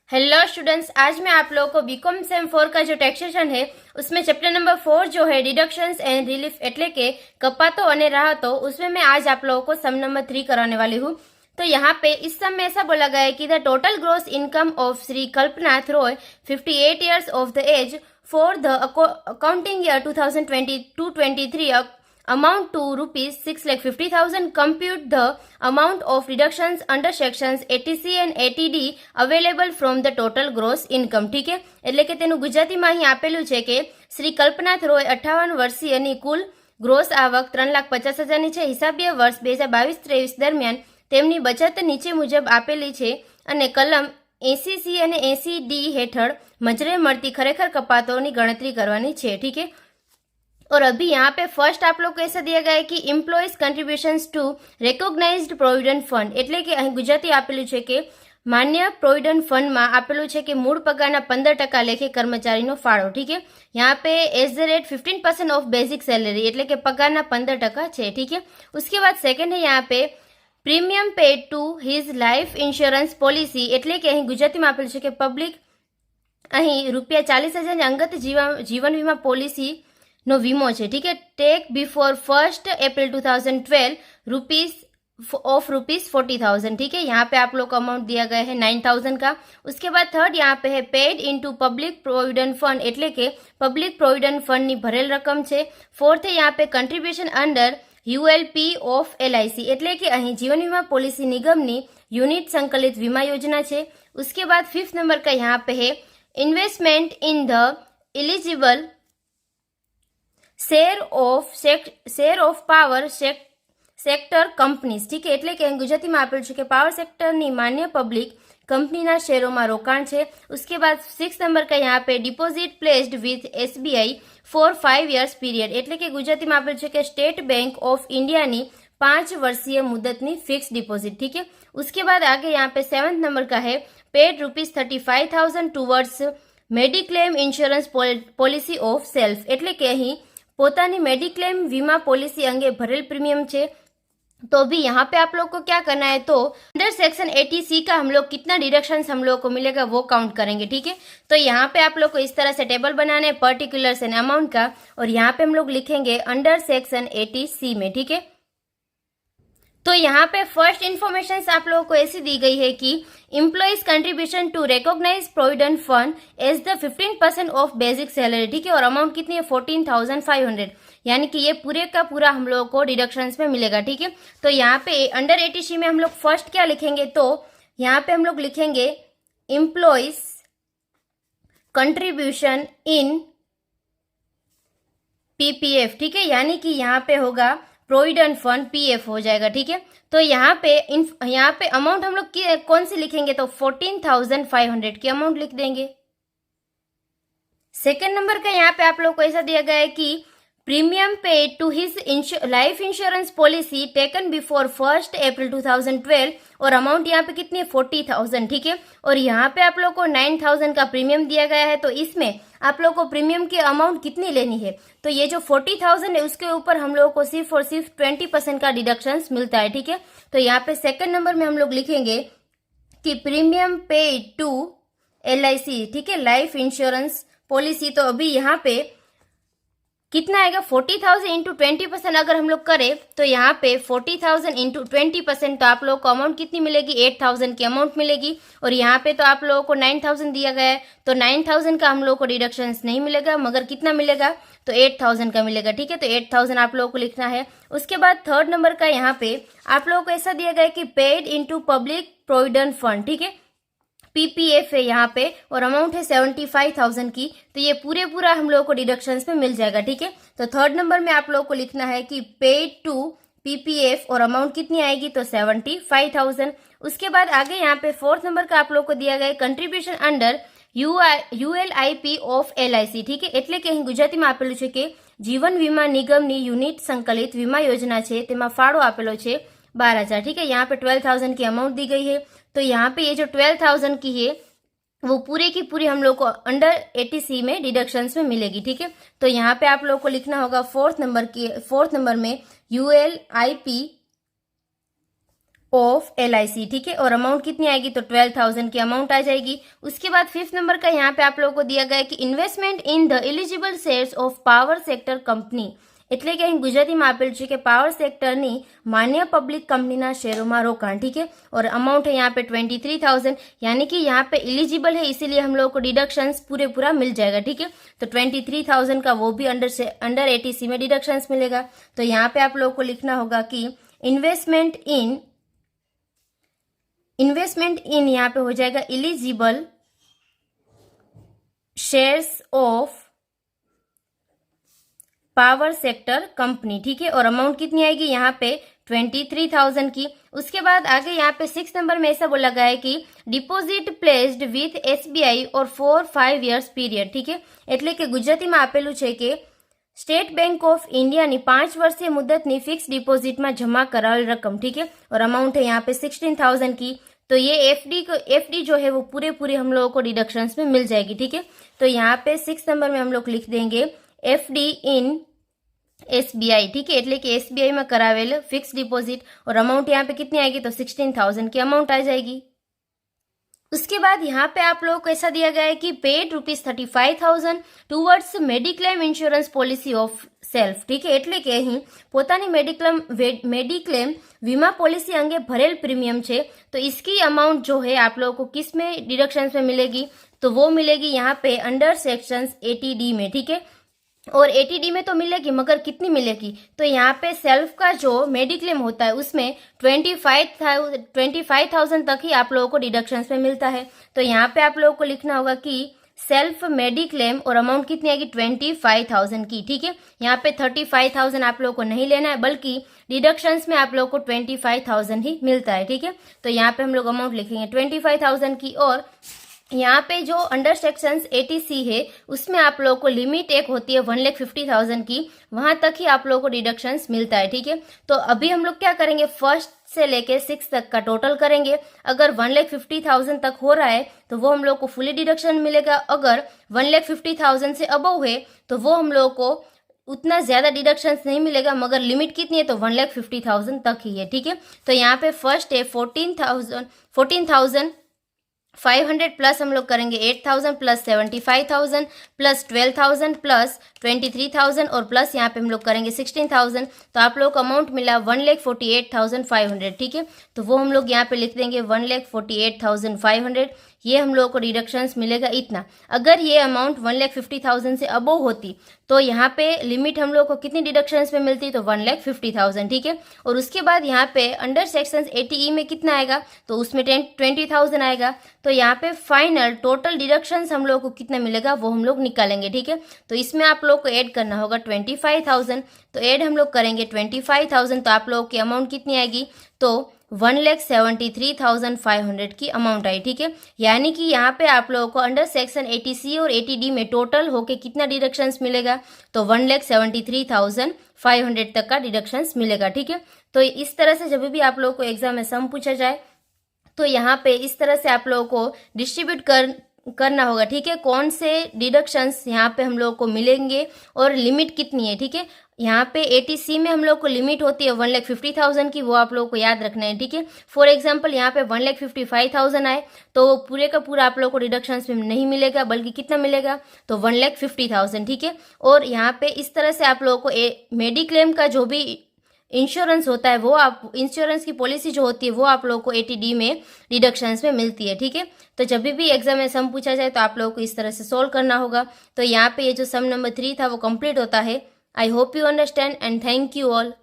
Hello students, आज मैं आप लोगों को बीकॉम सेम 4 का जो टैक्सेशन है उसमें चैप्टर नंबर 4 जो है डिडक्शंस एंड रिलीफ એટલે કે કપાતો અને રાહતો, उसमें मैं आज आप लोगों को सम नंबर 3 कराने वाली हूँ। तो यहाँ पे इस सम में ऐसा बोला गया है कि the total gross income of Shri Kalpnath Rai 58 years of the age for the accounting year 2022-23 amount to rupees 6,50,000. Compute the amount of reductions under sections 80C and 80D available from the total gross income. ઠીક છે, એટલે કે તેનું ગુજરાતીમાં અહીં આપેલું છે કે શ્રી કલ્પનાથ રોય 58 વર્ષીયની કુલ ગ્રોસ આવક 3,50,000ની છે। હિસાબીય વર્ષ 2022-23 દરમિયાન તેમની બચત નીચે મુજબ આપેલી છે અને કલમ 80C અને 80D હેઠળ મજરે મળતી ખરેખર કપાતોની ગણતરી કરવાની છે। ઠીક છે, और अभी यहाँ पे फर्स्ट आप लोग को ऐसा दिया गया है कि employees contributions to recognised provident fund, એટલે કે અહીં ગુજરાતી આપેલું છે કે માન્ય પ્રોવિડન્ટ ફંડમાં આપેલું છે કે મૂળ પગારના 15% લેખે કર્મચારીનો ફાળો। ઠીક है, यहाँ पे as the rate 15% of basic salary એટલે કે પગારના 15% છે। ठीक है, उसके बाद सेकंड है यहाँ पे premium paid to his life insurance policy, એટલે કે અહીં ગુજરાતીમાં આપેલું છે કે પબ્લિક અહીં ₹40,000 અંગત જીવન વીમા પોલિસી નો વીમो है। ठीक है, टेक बिफोर 1 अप्रैल 2012 रुपीज 40,000। ठीक है, यहाँ पे आप लोग को अमाउंट दिया गया है 9,000 का। उसके बाद थर्ड यहाँ पे है paid into public provident fund, એટલે કે पब्लिक प्रोविडेंट फंड ની ભરેલ રકમ છે। फोर्थ है यहाँ पे contribution under ULP of LIC, એટલે કે અહીં जीवन वीमा पॉलिसी निगमनी यूनिट संकलित वीमा योजना છે। उसके बाद फिफ्थ नंबर का यहाँ पे है investment in the eligible share of power sector companies. ठीक है, એટલે કે ગુજરાતીમાં આપેલું છે કે પાવર સેક્ટરની માન્ય પબ્લિક કંપનીના શેરોમાં રોકાણ છે। उसके बाद 6 नंबर का यहाँ पे deposit placed with SBI for 5 years period, એટલે કે ગુજરાતીમાં આપેલું છે કે સ્ટેટ બેંક ઓફ इंडियाની 5 वर्षीय मुदतनी फिक्स डिपोजिट। ठीक है, उसके बाद आगे यहाँ पे 7th नंबर का है paid ₹35,000 towards mediclaim insurance policy of self, એટલે કે અહીં પોતાની मेडिक्लेम वीमा पॉलिसी अंगे भरेल प्रीमियम છે। तो भी यहाँ पे आप लोग को क्या करना है, तो अंडर सेक्शन 80C का हम लोग कितना डिडक्शंस हम लोग को मिलेगा वो काउंट करेंगे। ठीक है, तो यहाँ पे आप लोग को इस तरह से टेबल बनाने पर्टिकुलर्स एंड अमाउंट का, और यहाँ पे हम लोग लिखेंगे अंडर सेक्शन 80C में। ठीक है, तो यहाँ पे फर्स्ट इन्फॉर्मेशन आप लोगों को ऐसी दी गई है कि employees contribution to recognised provident fund as the 15% of basic salary. ठीक है, और अमाउंट कितनी है 14,500, यानी कि ये पूरे का पूरा हम लोगों को डिडक्शंस में मिलेगा। ठीक है, तो यहाँ पे अंडर 80C में हम लोग फर्स्ट क्या लिखेंगे, तो यहाँ पे हम लोग लिखेंगे एम्प्लॉइज कंट्रीब्यूशन इन PPF। ठीक है, यानी कि यहाँ पे होगा प्रोविडेंट फंड PF हो जाएगा। ठीक है, तो यहाँ पे अमाउंट हम लोग कौन सी लिखेंगे, तो 14,500 की अमाउंट लिख देंगे। सेकंड नंबर का यहाँ पे आप लोग को ऐसा दिया गया है कि premium paid to his life insurance policy taken before 1 April 2012, और अमाउंट यहाँ पे कितनी है 40,000। ठीक है, और यहाँ पे आप लोग को 9,000 का प्रीमियम दिया गया है। तो इसमें आप लोग को प्रीमियम की अमाउंट कितनी लेनी है, तो ये जो 40,000 है उसके ऊपर हम लोगों को सिर्फ और सिर्फ 20% का डिडक्शंस मिलता है। ठीक है, तो यहाँ पे सेकंड नंबर में हम लोग लिखेंगे कि प्रीमियम पेड टू LIC, ठीक है, लाइफ इंश्योरेंस पॉलिसी। तो अभी यहाँ पे कितना आएगा 40,000 इंटू 20% अगर हम लोग करें, तो यहाँ पे 40,000 इंटू 20%, तो आप लोगों को अमाउंट कितनी मिलेगी 8,000 की अमाउंट मिलेगी। और यहाँ पे तो आप लोगों को 9,000 दिया गया है, तो 9,000 का हम लोगों को डिडक्शंस नहीं मिलेगा, मगर कितना मिलेगा, तो 8,000 का मिलेगा। ठीक है, तो 8,000 आप लोगों को लिखना है। उसके बाद थर्ड नंबर का यहाँ पे आप लोगों को ऐसा दिया गया है कि paid into public provident fund. ठीक है, PPF है यहाँ पे, और अमाउंट है 75,000 की, तो ये पूरा हम लोगों को डिडक्शंस में मिल जाएगा। ठीक है, तो थर्ड नंबर में आप लोगों को लिखना है कि पेड टू PPF, और अमाउंट कितनी आएगी, तो 75,000। उसके बाद आगे यहाँ पे फोर्थ नंबर का आप लोगों को दिया गया है contribution under ULIP of LIC। ठीक है, એટલે કે અહીં ગુજરાતીમાં આપેલું છે કે જીવન વીમા નિગમની યુનિટ સંકલિત વીમા યોजना છે, તેમાં ફાળો આપેલો છે 12,000। ठीक है, यहाँ पे 12,000 की अमाउंट दी गई है। तो यहाँ पे ये जो 12,000 की है वो पूरे की पूरी हम लोग को अंडर 80C में डिडक्शंस में मिलेगी। ठीक है, तो यहाँ पे आप लोग को लिखना होगा फोर्थ नंबर में ULIP ऑफ LIC, ठीक है, और अमाउंट कितनी आएगी तो 12,000 की अमाउंट आ जाएगी। उसके बाद 5th नंबर का यहाँ पे आप लोगों को दिया गया है कि investment in the eligible shares of power sector company, એટલે કે અહીં ગુજરાતીમાં આપેલું છે કે પાવર સેક્ટરની માન્ય પબ્લિક કંપનીના શેરોમાં રોકાણ, ठीक है, और अमाउंट है यहाँ पे 23,000, यानी कि यहाँ पे एलिजिबल है इसीलिए हम लोगों को डिडक्शंस पूरा मिल जाएगा, ठीक है। तो 23,000 का वो भी अंडर ATC में डिडक्शंस मिलेगा। तो यहाँ पे आप लोगों को लिखना होगा कि इन्वेस्टमेंट इन यहाँ पे हो जाएगा eligible shares of power sector company, ठीक है, और अमाउंट कितनी आएगी यहाँ पे 23,000 की। उसके बाद आगे यहाँ पे 6 नंबर में ऐसा बोला गया है कि डिपोजिट प्लेस्ड विथ SBI और फॉर 5 years पीरियड, ठीक है, એટલે કે ગુજરાતીમાં આપેલું છે કે સ્ટેટ બેંક ઓફ ઇન્ડિયાની 5 વર્ષીય મુદતની ફિક્સ ડિપોઝિટમાં જમા કરાવેલ રકમ, ठीक है, और अमाउंट है यहाँ पे 16,000 की। तो ये FD जो है वो पूरे हम लोगों को डिडक्शंस में मिल जाएगी, ठीक है। तो यहाँ पे 6 नंबर में हम लोग लिख देंगे FD इन SBI, ठीक है, એટલે કે SBI में करावेल फिक्स डिपॉजिट, और अमाउंट यहाँ पे कितनी आएगी तो 16,000 की अमाउंट आ जाएगी। उसके बाद यहाँ पे आप लोगों को ऐसा दिया गया है कि paid ₹35,000 towards mediclaim insurance policy of self, ठीक है, એટલે કે અહીં પોતાની मेडिक्लेम वीमा पॉलिसी अंगे भरेल प्रीमियम છે, तो इसकी अमाउंट जो है आप लोगों को किस में डिडक्शंस में मिलेगी तो वो मिलेगी यहाँ पे अंडर सेक्शन 80D में, ठीक है, और 80D में तो मिलेगी मगर कितनी मिलेगी तो यहाँ पे सेल्फ का जो मेडिक्लेम होता है उसमें 25,000 तक ही आप लोगों को डिडक्शंस में मिलता है। तो यहाँ पे आप लोगों को लिखना होगा कि सेल्फ मेडिक्लेम और अमाउंट कितनी आएगी 25,000 की, ठीक है। यहाँ पे 35,000 आप लोगों को नहीं लेना है बल्कि डिडक्शंस में आप लोगों को 25,000 ही मिलता है, ठीक है। तो यहाँ पे हम लोग अमाउंट लिखेंगे 25,000 की, और यहाँ पे जो अंडर सेक्शन 80C है उसमें आप लोगों को लिमिट एक होती है 1,50,000 की, वहां तक ही आप लोगों को डिडक्शंस मिलता है, ठीक है। तो अभी हम लोग क्या करेंगे, फर्स्ट से लेके 6 तक का टोटल करेंगे। अगर 1,50,000 तक हो रहा है तो वो हम लोग को फुली डिडक्शन मिलेगा, अगर 1,50,000 से अबव है तो वो हम लोग को उतना ज्यादा डिडक्शंस नहीं मिलेगा, मगर लिमिट कितनी है तो 1,50,000 तक ही है, ठीक है। तो यहाँ पे फर्स्ट है 14,500 प्लस हम लोग करेंगे 8,000 प्लस 75,000 प्लस 12,000 प्लस 23,000 और प्लस यहाँ पे हम लोग करेंगे 16,000, तो आप लोग को अमाउंट मिला 1,48,500, ठीक है। तो वो हम लोग यहाँ पे लिख देंगे 1,48,500, ये हम लोगों को डिडक्शंस मिलेगा इतना। अगर ये अमाउंट 1,50,000 से अबोव होती तो यहाँ पे लिमिट हम लोग को कितनी डिडक्शंस में मिलती तो 1,50,000, ठीक है। और उसके बाद यहाँ पे अंडर सेक्शन 80E में कितना आएगा तो उसमें 20,000 आएगा। तो यहाँ पे फाइनल टोटल डिडक्शंस हम लोग को कितना मिलेगा वो हम लोग निकालेंगे, ठीक है। तो इसमें आप लोग को ऐड करना होगा 25,000, तो ऐड हम लोग करेंगे 25,000, तो आप लोगों की अमाउंट कितनी आएगी तो 1,73,500 की अमाउंट आई, ठीक है। यानी कि यहाँ पे आप लोगों को अंडर सेक्शन 80C और 80D में टोटल होके कितना डिडक्शंस मिलेगा तो 1,73,500 तक का डिडक्शंस मिलेगा, ठीक है। तो इस तरह से जब भी आप लोगों को एग्जाम में सम पूछा जाए तो यहाँ पे इस तरह से आप लोगों को डिस्ट्रीब्यूट करना होगा, ठीक है, कौन से डिडक्शंस यहाँ पे हम लोग को मिलेंगे और लिमिट कितनी है, ठीक है। यहाँ पे 80C में हम लोग को लिमिट होती है 1,50,000 की, वो आप लोगों को याद रखना है, ठीक है। फॉर एग्जांपल यहाँ पे 1,55,000 आए तो पूरे का पूरा आप लोग को डिडक्शंस में नहीं मिलेगा बल्कि कितना मिलेगा तो 1,50,000, ठीक है। और यहाँ पे इस तरह से आप लोगों को मेडिक्लेम का जो भी इंश्योरेंस होता है वो आप इंश्योरेंस की पॉलिसी जो होती है वो आप लोगों को 80D में डिडक्शंस में मिलती है, ठीक है। तो जब भी एग्जाम में सम पूछा जाए तो आप लोगों को इस तरह से सोल्व करना होगा। तो यहाँ पे ये जो सम नंबर 3 था वो कंप्लीट होता है। I hope you understand and thank you all.